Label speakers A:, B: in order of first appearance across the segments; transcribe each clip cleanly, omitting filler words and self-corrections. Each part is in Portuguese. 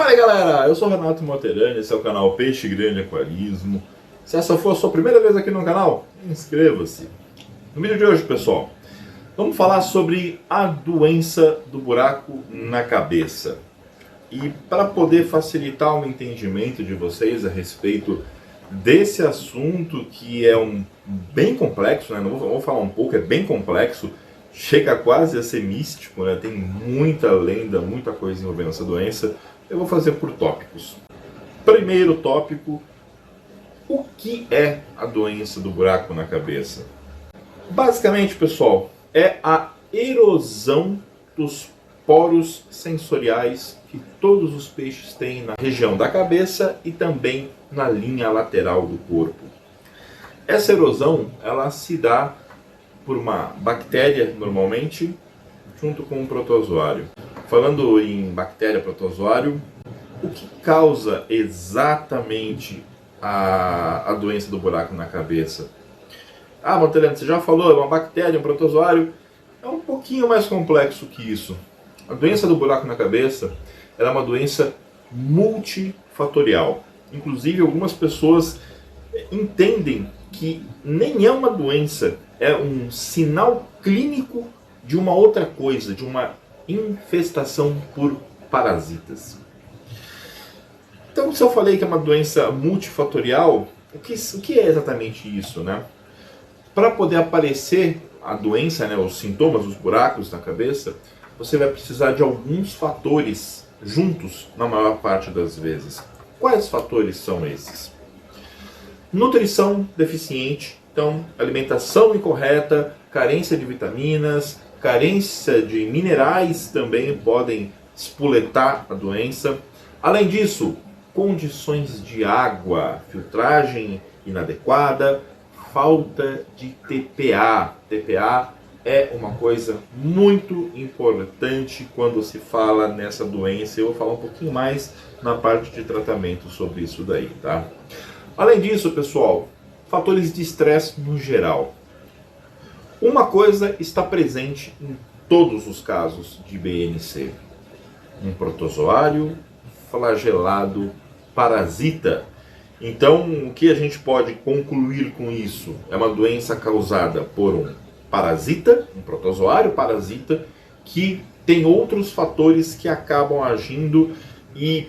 A: Fala aí galera, eu sou o Renato Moterani, esse é o canal Peixe Grande Aquarismo. Se essa for a sua primeira vez aqui no canal, inscreva-se. No vídeo de hoje, pessoal, vamos falar sobre a doença do buraco na cabeça. E para poder facilitar o entendimento de vocês a respeito desse assunto que é bem complexo, né? Não vou falar um pouco, é bem complexo, chega quase a ser místico, né? Tem muita lenda, muita coisa envolvendo essa doença. Eu vou fazer por tópicos. Primeiro tópico, o que é a doença do buraco na cabeça? Basicamente, pessoal, é a erosão dos poros sensoriais que todos os peixes têm na região da cabeça e também na linha lateral do corpo. Essa erosão, ela se dá por uma bactéria, normalmente, junto com um protozoário. Falando em bactéria protozoário, o que causa exatamente a doença do buraco na cabeça? Ah, Moterani, você já falou, é uma bactéria, um protozoário. É um pouquinho mais complexo que isso. A doença do buraco na cabeça ela é uma doença multifatorial. Inclusive, algumas pessoas entendem que nem é uma doença, é um sinal clínico de uma outra coisa, de uma infestação por parasitas. Então, se eu falei que é uma doença multifatorial, o que é exatamente isso, né? Para poder aparecer a doença, né, os sintomas, os buracos na cabeça, você vai precisar de alguns fatores juntos na maior parte das vezes. Quais fatores são esses? Nutrição deficiente, então alimentação incorreta, carência de vitaminas, carência de minerais também podem espoletar a doença. Além disso, condições de água, filtragem inadequada, falta de TPA. TPA é uma coisa muito importante quando se fala nessa doença. Eu vou falar um pouquinho mais na parte de tratamento sobre isso daí, tá? Além disso, pessoal, fatores de estresse no geral. Uma coisa está presente em todos os casos de BNC. Um protozoário flagelado parasita. Então, o que a gente pode concluir com isso? É uma doença causada por um parasita, um protozoário parasita, que tem outros fatores que acabam agindo e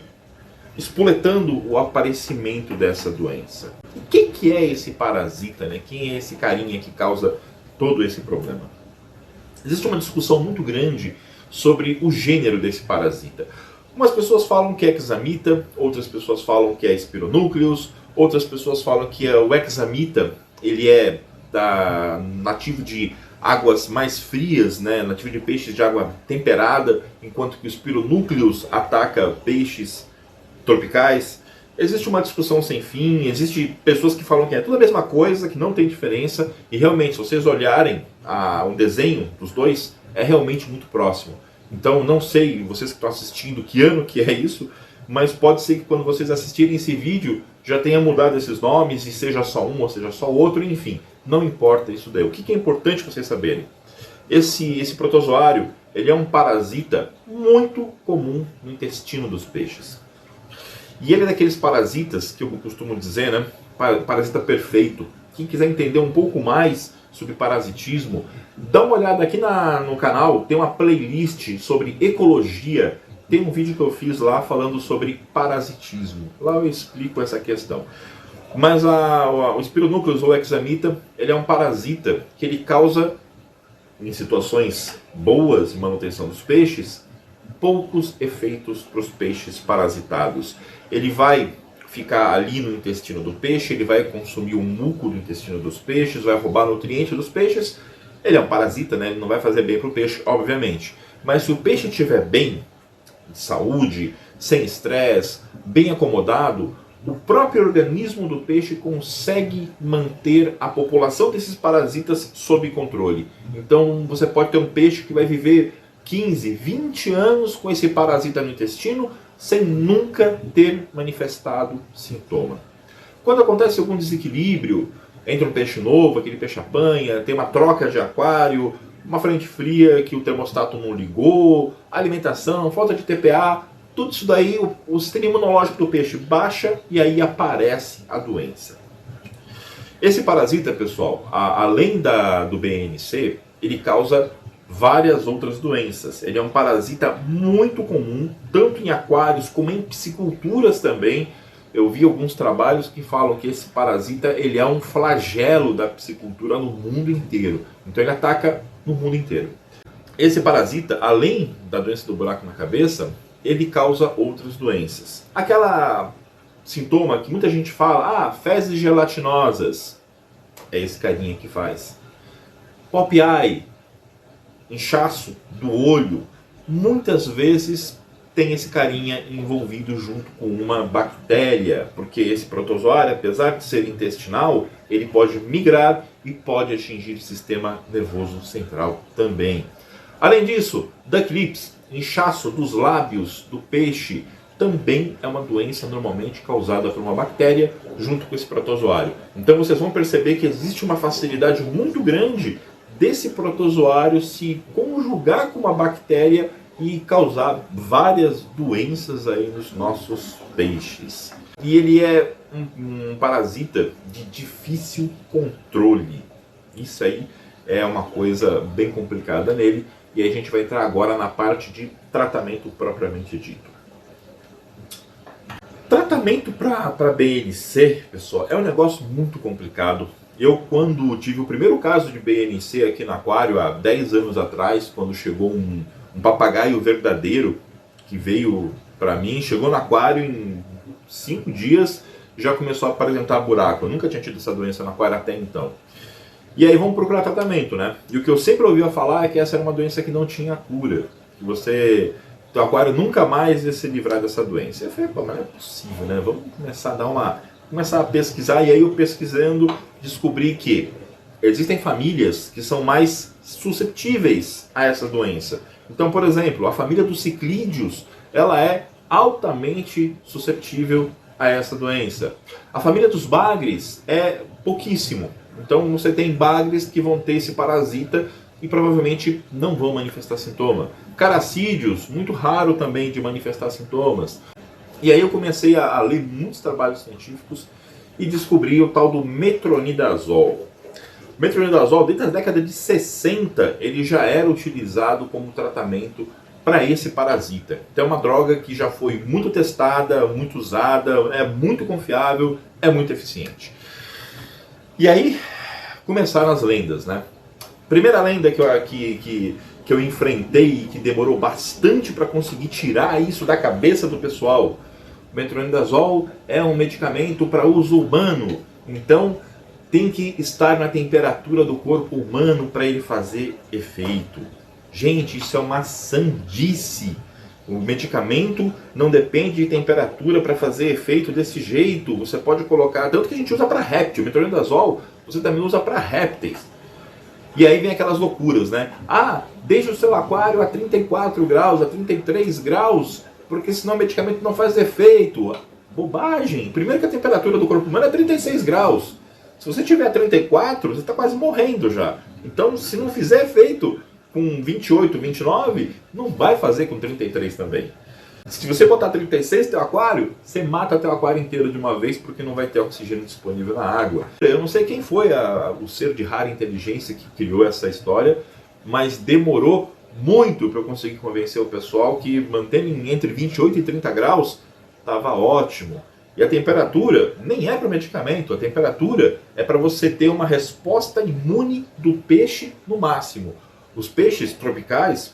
A: espoletando o aparecimento dessa doença. E quem que é esse parasita, né? Quem é esse carinha que causa todo esse problema? Existe uma discussão muito grande sobre o gênero desse parasita. Umas pessoas falam que é hexamita, outras pessoas falam que é Spironúcleus, outras pessoas falam que o hexamita ele é nativo de águas mais frias, né? Nativo de peixes de água temperada, enquanto que o Spironúcleus ataca peixes tropicais. Existe uma discussão sem fim, existe pessoas que falam que é tudo a mesma coisa, que não tem diferença, e realmente, se vocês olharem um desenho dos dois, é realmente muito próximo. Então, não sei, vocês que estão assistindo, que ano que é isso, mas pode ser que quando vocês assistirem esse vídeo, já tenha mudado esses nomes, e seja só um ou seja só outro, enfim, não importa isso daí. O que é importante vocês saberem? Esse protozoário, ele é um parasita muito comum no intestino dos peixes. E ele é daqueles parasitas que eu costumo dizer, né? Parasita perfeito. Quem quiser entender um pouco mais sobre parasitismo, dá uma olhada aqui no canal, tem uma playlist sobre ecologia. Tem um vídeo que eu fiz lá falando sobre parasitismo. Lá eu explico essa questão. Mas o Spironúcleus ou hexamita, ele é um parasita que ele causa, em situações boas de manutenção dos peixes, poucos efeitos para os peixes parasitados. Ele vai ficar ali no intestino do peixe, ele vai consumir o muco do intestino dos peixes, vai roubar nutrientes dos peixes. Ele é um parasita, né? Ele não vai fazer bem para o peixe, obviamente. Mas se o peixe estiver bem, de saúde, sem estresse, bem acomodado, o próprio organismo do peixe consegue manter a população desses parasitas sob controle. Então você pode ter um peixe que vai viver 15, 20 anos com esse parasita no intestino sem nunca ter manifestado sintoma. Quando acontece algum desequilíbrio entre um peixe novo, aquele peixe apanha, tem uma troca de aquário, uma frente fria que o termostato não ligou, alimentação, falta de TPA, Tudo isso daí, o sistema imunológico do peixe baixa e aí aparece a doença. Esse parasita, pessoal, além do BNC, ele causa várias outras doenças. Ele é um parasita muito comum, tanto em aquários como em pisciculturas também. Eu vi alguns trabalhos que falam que esse parasita ele é um flagelo da piscicultura no mundo inteiro. Então ele ataca no mundo inteiro. Esse parasita, além da doença do buraco na cabeça, ele causa outras doenças. Aquela sintoma que muita gente fala, fezes gelatinosas, é esse carinha que faz. Pop eye, inchaço do olho, muitas vezes tem esse carinha envolvido junto com uma bactéria, porque esse protozoário, apesar de ser intestinal, ele pode migrar e pode atingir o sistema nervoso central também. Além disso, duck lips, inchaço dos lábios do peixe, também é uma doença normalmente causada por uma bactéria junto com esse protozoário. Então vocês vão perceber que existe uma facilidade muito grande desse protozoário se conjugar com uma bactéria e causar várias doenças aí nos nossos peixes. E ele é um parasita de difícil controle. Isso aí é uma coisa bem complicada nele. E aí a gente vai entrar agora na parte de tratamento propriamente dito. Tratamento para BNC, pessoal, é um negócio muito complicado. Eu, quando tive o primeiro caso de BNC aqui no aquário, há 10 anos atrás, quando chegou um papagaio verdadeiro, que veio para mim, chegou no aquário em 5 dias, já começou a apresentar buraco. Eu nunca tinha tido essa doença no aquário até então. E aí vamos procurar tratamento, né? E o que eu sempre ouvia falar é que essa era uma doença que não tinha cura. Que o aquário nunca mais ia se livrar dessa doença. Eu falei, pô, mas não é possível, né? Vamos começar a pesquisar. E aí eu pesquisando, descobri que existem famílias que são mais susceptíveis a essa doença. Então, por exemplo, a família dos ciclídeos, ela é altamente susceptível a essa doença. A família dos bagres é pouquíssimo. Então você tem bagres que vão ter esse parasita e provavelmente não vão manifestar sintoma. Caracídeos, muito raro também de manifestar sintomas. E aí eu comecei a ler muitos trabalhos científicos e descobri o tal do metronidazol. O metronidazol, desde a década de 60, ele já era utilizado como tratamento para esse parasita. Então é uma droga que já foi muito testada, muito usada, é muito confiável, é muito eficiente. E aí começaram as lendas, né? Primeira lenda que eu enfrentei e que demorou bastante para conseguir tirar isso da cabeça do pessoal. O metronidazol é um medicamento para uso humano, então tem que estar na temperatura do corpo humano para ele fazer efeito. Gente, isso é uma sandice. O medicamento não depende de temperatura para fazer efeito desse jeito. Você pode colocar, tanto que a gente usa para réptil, o metronidazol você também usa para répteis. E aí vem aquelas loucuras, né? Deixa o seu aquário a 34 graus, a 33 graus, porque senão o medicamento não faz efeito. Bobagem! Primeiro que a temperatura do corpo humano é 36 graus. Se você tiver 34, você está quase morrendo já. Então, se não fizer efeito com 28, 29, não vai fazer com 33 também. Se você botar 36 no teu aquário, você mata teu aquário inteiro de uma vez porque não vai ter oxigênio disponível na água. Eu não sei quem foi o ser de rara inteligência que criou essa história, mas demorou muito para eu conseguir convencer o pessoal que mantendo entre 28 e 30 graus estava ótimo. E a temperatura nem é para medicamento, a temperatura é para você ter uma resposta imune do peixe no máximo. Os peixes tropicais,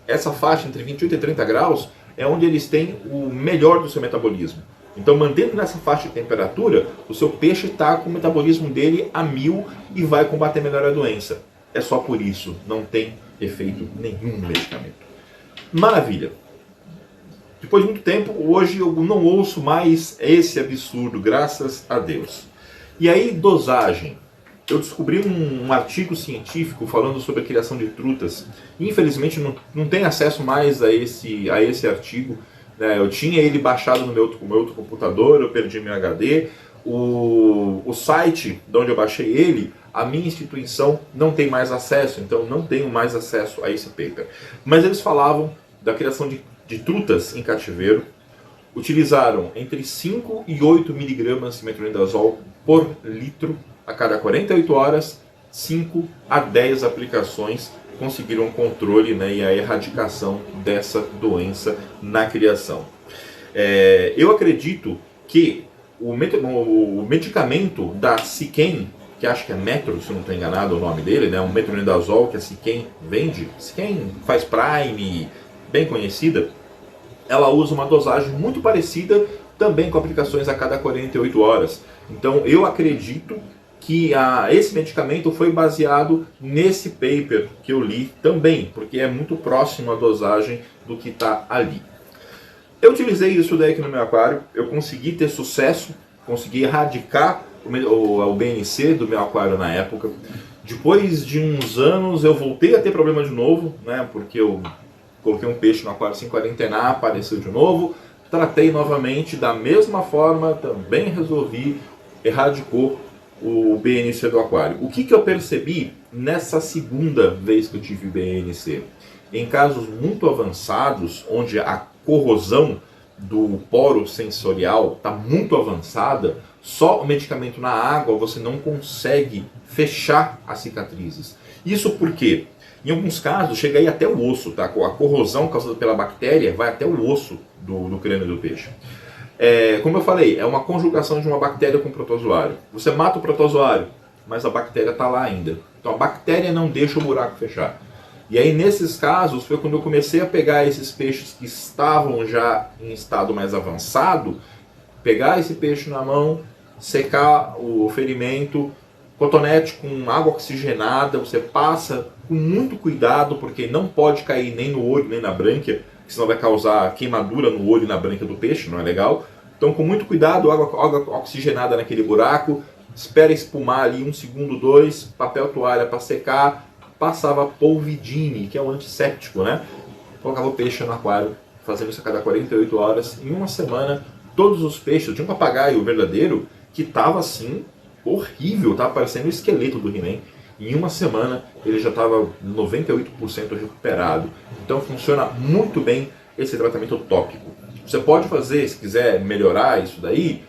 A: essa faixa entre 28 e 30 graus, é onde eles têm o melhor do seu metabolismo. Então, mantendo nessa faixa de temperatura, o seu peixe está com o metabolismo dele a 1000 e vai combater melhor a doença. É só por isso, não tem efeito nenhum no medicamento. Maravilha! Depois de muito tempo, hoje eu não ouço mais esse absurdo, graças a Deus. E aí, dosagem. Eu descobri um artigo científico falando sobre a criação de trutas. Infelizmente não tenho acesso mais a esse artigo. Né? Eu tinha ele baixado no meu outro computador, eu perdi meu HD. O site de onde eu baixei ele, a minha instituição não tem mais acesso, então não tenho mais acesso a esse paper. Mas eles falavam da criação de de trutas em cativeiro, utilizaram entre 5 e 8 miligramas de metronidazol por litro a cada 48 horas, 5 a 10 aplicações, conseguiram o controle, né, e a erradicação dessa doença na criação. Eu acredito que o medicamento da Siquem, que acho que é Metro, se eu não estou enganado o nome dele, né, um metronidazol que a Siquem vende, Siquem faz Prime, bem conhecida, ela usa uma dosagem muito parecida, também com aplicações a cada 48 horas. Então eu acredito que esse medicamento foi baseado nesse paper que eu li também, porque é muito próximo a dosagem do que está ali. Eu utilizei isso daí aqui no meu aquário, eu consegui ter sucesso, consegui erradicar o BNC do meu aquário na época. Depois de uns anos eu voltei a ter problema de novo, né, porque eu coloquei um peixe no aquário sem quarentenar, apareceu de novo, tratei novamente da mesma forma, também resolvi, erradicou o BNC do aquário. O que eu percebi nessa segunda vez que eu tive BNC? Em casos muito avançados, onde a corrosão do poro sensorial está muito avançada, só o medicamento na água você não consegue fechar as cicatrizes. Isso porque, em alguns casos, chega aí até o osso, tá? A corrosão causada pela bactéria vai até o osso do crânio do peixe. Como eu falei, é uma conjugação de uma bactéria com um protozoário. Você mata o protozoário, mas a bactéria está lá ainda. Então a bactéria não deixa o buraco fechar. E aí nesses casos foi quando eu comecei a pegar esses peixes que estavam já em estado mais avançado, pegar esse peixe na mão, secar o ferimento, cotonete com água oxigenada, você passa com muito cuidado, porque não pode cair nem no olho nem na brânquia, senão vai causar queimadura no olho e na brânquia do peixe, não é legal. Então com muito cuidado, água oxigenada naquele buraco, espera espumar ali 1 segundo, 2, papel toalha para secar, passava polvidine, que é um antisséptico, né? Colocava o peixe no aquário, fazendo isso a cada 48 horas. Em uma semana, todos os peixes, tinha um papagaio verdadeiro que estava assim, horrível, estava parecendo o esqueleto do He-Man. Em uma semana, ele já estava 98% recuperado. Então funciona muito bem esse tratamento tópico. Você pode fazer, se quiser melhorar isso daí,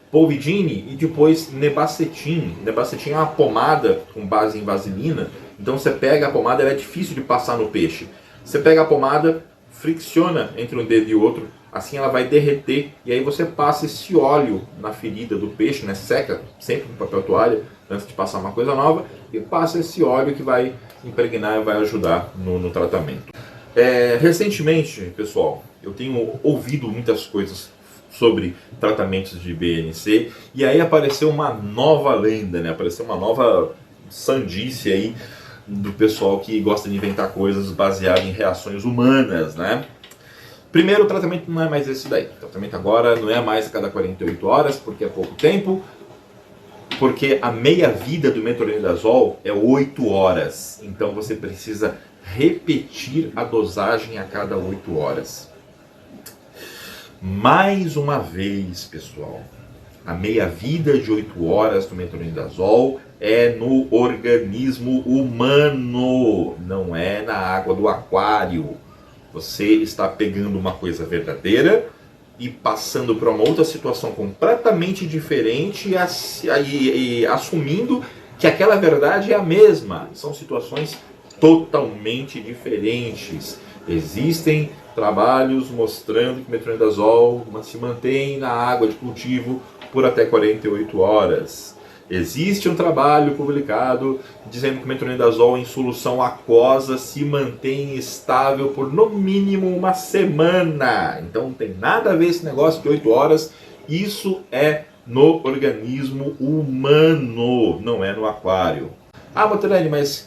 A: polvidine e depois nebacetin. Nebacetin é uma pomada com base em vaselina. Então você pega a pomada, ela é difícil de passar no peixe. Você pega a pomada, fricciona entre um dedo e outro, assim ela vai derreter e aí você passa esse óleo na ferida do peixe, né? Seca sempre com papel toalha antes de passar uma coisa nova e passa esse óleo que vai impregnar e vai ajudar no tratamento. Recentemente, pessoal, eu tenho ouvido muitas coisas sobre tratamentos de BNC e aí apareceu uma nova lenda, né? Apareceu uma nova sandice aí do pessoal que gosta de inventar coisas baseadas em reações humanas, né? Primeiro, o tratamento não é mais esse daí. O tratamento agora não é mais a cada 48 horas, porque é pouco tempo, porque a meia-vida do metronidazol é 8 horas. Então você precisa repetir a dosagem a cada 8 horas. Mais uma vez, pessoal, a meia-vida de 8 horas do metronidazol é no organismo humano, não é na água do aquário. Você está pegando uma coisa verdadeira e passando para uma outra situação completamente diferente e assumindo que aquela verdade é a mesma. São situações totalmente diferentes. Existem trabalhos mostrando que o metronidazol se mantém na água de cultivo por até 48 horas. Existe um trabalho publicado dizendo que o metronidazol em solução aquosa se mantém estável por no mínimo uma semana. Então não tem nada a ver esse negócio de 8 horas. Isso é no organismo humano, não é no aquário. Ah, Botelene, mas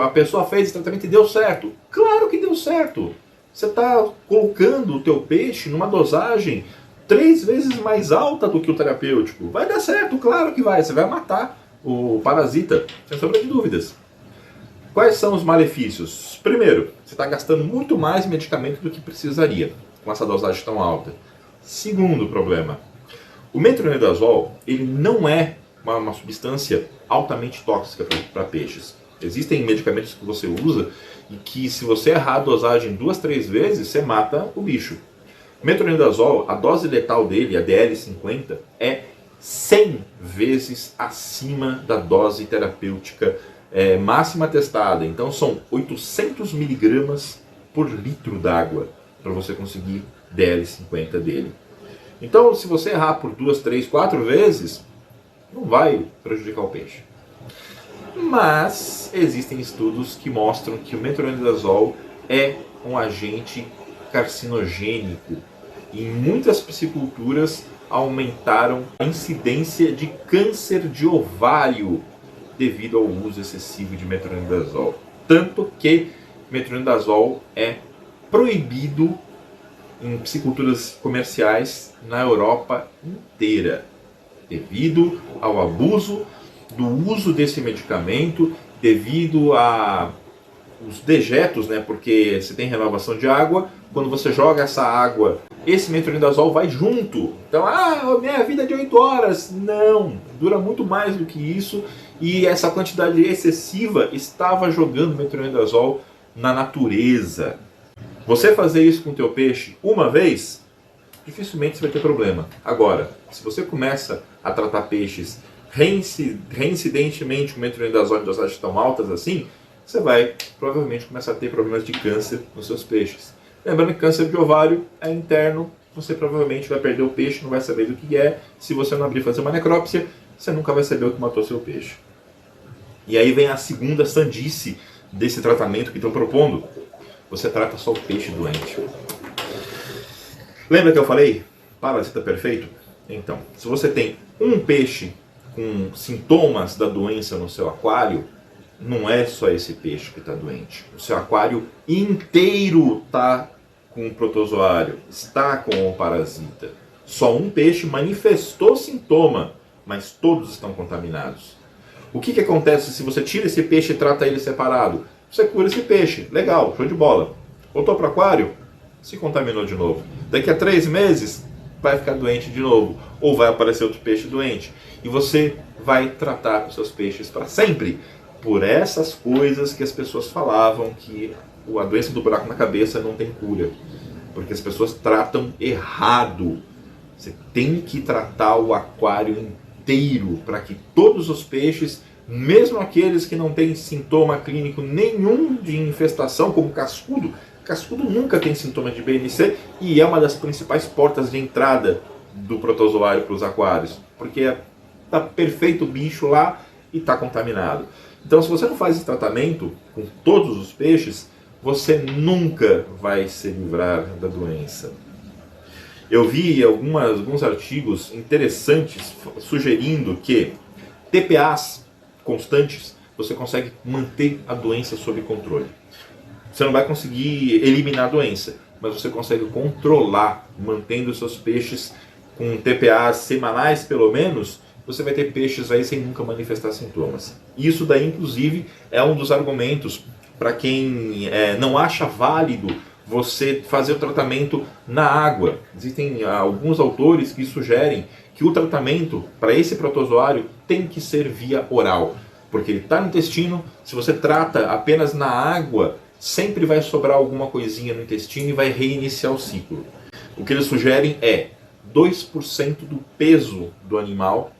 A: a pessoa fez esse tratamento e deu certo. Claro que deu certo. Você está colocando o teu peixe numa dosagem 3 vezes mais alta do que o terapêutico. Vai dar certo, claro que vai. Você vai matar o parasita, sem sombra de dúvidas. Quais são os malefícios? Primeiro, você está gastando muito mais medicamento do que precisaria com essa dosagem tão alta. Segundo problema, o metronidazol ele não é uma substância altamente tóxica para peixes. Existem medicamentos que você usa e que, se você errar a dosagem 2, 3 vezes, você mata o bicho. Metronidazol, a dose letal dele, a DL50, é 100 vezes acima da dose terapêutica máxima testada. Então são 800 miligramas por litro d'água para você conseguir DL50 dele. Então, se você errar por 2, 3, 4 vezes, não vai prejudicar o peixe. Mas existem estudos que mostram que o metronidazol é um agente carcinogênico. Em muitas pisciculturas aumentaram a incidência de câncer de ovário devido ao uso excessivo de metronidazol. Tanto que metronidazol é proibido em pisciculturas comerciais na Europa inteira, devido ao abuso do uso desse medicamento, devido a os dejetos, né? Porque você tem renovação de água, quando você joga essa água, esse metronidazol vai junto. Então, minha vida é de 8 horas. Não, dura muito mais do que isso. E essa quantidade excessiva estava jogando metronidazol na natureza. Você fazer isso com o teu peixe uma vez, dificilmente você vai ter problema. Agora, se você começa a tratar peixes reincidentemente com metronidazol em dosagens tão altas assim, você vai provavelmente começar a ter problemas de câncer nos seus peixes. Lembrando que câncer de ovário é interno, você provavelmente vai perder o peixe, não vai saber do que é. Se você não abrir e fazer uma necrópsia, você nunca vai saber o que matou seu peixe. E aí vem a segunda sandice desse tratamento que estão propondo. Você trata só o peixe doente. Lembra que eu falei? Parasita perfeito? Então, se você tem um peixe com sintomas da doença no seu aquário, não é só esse peixe que está doente. O seu aquário inteiro está com o protozoário, está com o parasita. Só um peixe manifestou sintoma, mas todos estão contaminados. O que acontece se você tira esse peixe e trata ele separado? Você cura esse peixe, legal, show de bola. Voltou para o aquário, se contaminou de novo. Daqui a 3 meses, vai ficar doente de novo. Ou vai aparecer outro peixe doente. E você vai tratar os seus peixes para sempre. Por essas coisas que as pessoas falavam que a doença do buraco na cabeça não tem cura. Porque as pessoas tratam errado. Você tem que tratar o aquário inteiro para que todos os peixes, mesmo aqueles que não têm sintoma clínico nenhum de infestação, como cascudo nunca tem sintoma de BNC e é uma das principais portas de entrada do protozoário para os aquários, porque está perfeito o bicho lá e está contaminado. Então, se você não faz esse tratamento com todos os peixes, você nunca vai se livrar da doença. Eu vi alguns artigos interessantes sugerindo que TPAs constantes você consegue manter a doença sob controle. Você não vai conseguir eliminar a doença, mas você consegue controlar, mantendo os seus peixes com TPAs semanais pelo menos. Você vai ter peixes aí sem nunca manifestar sintomas. Isso daí, inclusive, é um dos argumentos para quem não acha válido você fazer o tratamento na água. Existem alguns autores que sugerem que o tratamento para esse protozoário tem que ser via oral, porque ele está no intestino. Se você trata apenas na água, sempre vai sobrar alguma coisinha no intestino e vai reiniciar o ciclo. O que eles sugerem é 2% do peso do animal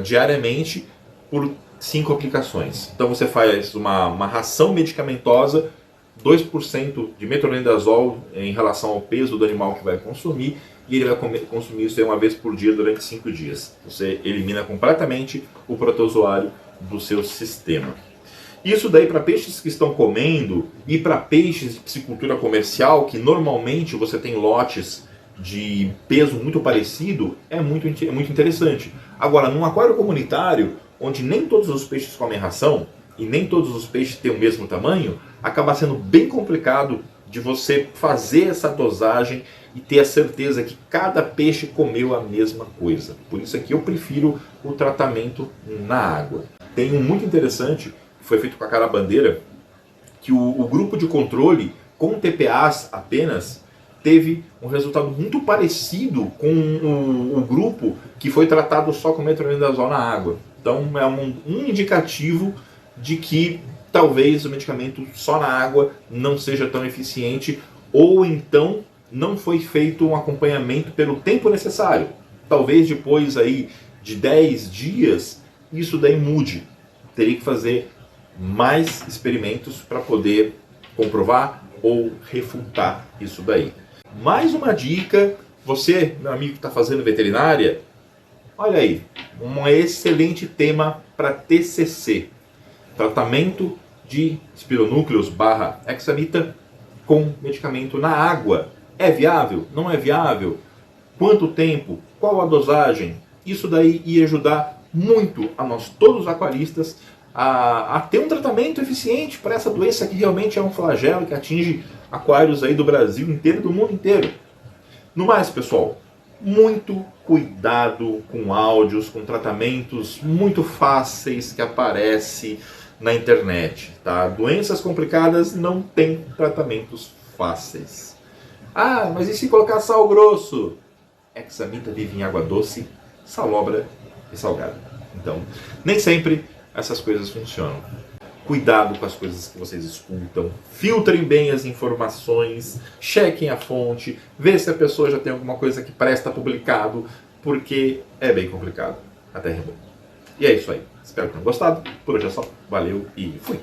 A: diariamente por 5 aplicações. Então você faz uma ração medicamentosa, 2% de metronidazol em relação ao peso do animal que vai consumir, e ele vai consumir isso uma vez por dia durante 5 dias. Você elimina completamente o protozoário do seu sistema. Isso daí para peixes que estão comendo e para peixes de piscicultura comercial, que normalmente você tem lotes de peso muito parecido, é muito interessante. Agora, num aquário comunitário, onde nem todos os peixes comem ração e nem todos os peixes têm o mesmo tamanho, acaba sendo bem complicado de você fazer essa dosagem e ter a certeza que cada peixe comeu a mesma coisa. Por isso é que eu prefiro o tratamento na água. Tem um muito interessante, que foi feito com a carabandeira, que o grupo de controle com TPAs apenas teve um resultado muito parecido com o grupo que foi tratado só com metronidazol na água. Então é um indicativo de que talvez o medicamento só na água não seja tão eficiente, ou então não foi feito um acompanhamento pelo tempo necessário. Talvez depois aí de 10 dias isso daí mude. Teria que fazer mais experimentos para poder comprovar ou refutar isso daí. Mais uma dica, você, meu amigo que está fazendo veterinária, olha aí, um excelente tema para TCC. Tratamento de espironúcleos / hexamita com medicamento na água. É viável? Não é viável? Quanto tempo? Qual a dosagem? Isso daí ia ajudar muito a nós, todos os aquaristas, a ter um tratamento eficiente para essa doença que realmente é um flagelo que atinge aquários aí do Brasil inteiro e do mundo inteiro. No mais, pessoal, muito cuidado com áudios, com tratamentos muito fáceis que aparecem na internet, tá? Doenças complicadas não têm tratamentos fáceis. Ah, mas e se colocar sal grosso? Hexamita vive em água doce, salobra e salgada. Então, nem sempre essas coisas funcionam. Cuidado com as coisas que vocês escutam, filtrem bem as informações, chequem a fonte, vê se a pessoa já tem alguma coisa que presta publicado, porque é bem complicado. Até rimou. E é isso aí. Espero que tenham gostado. Por hoje é só. Valeu e fui!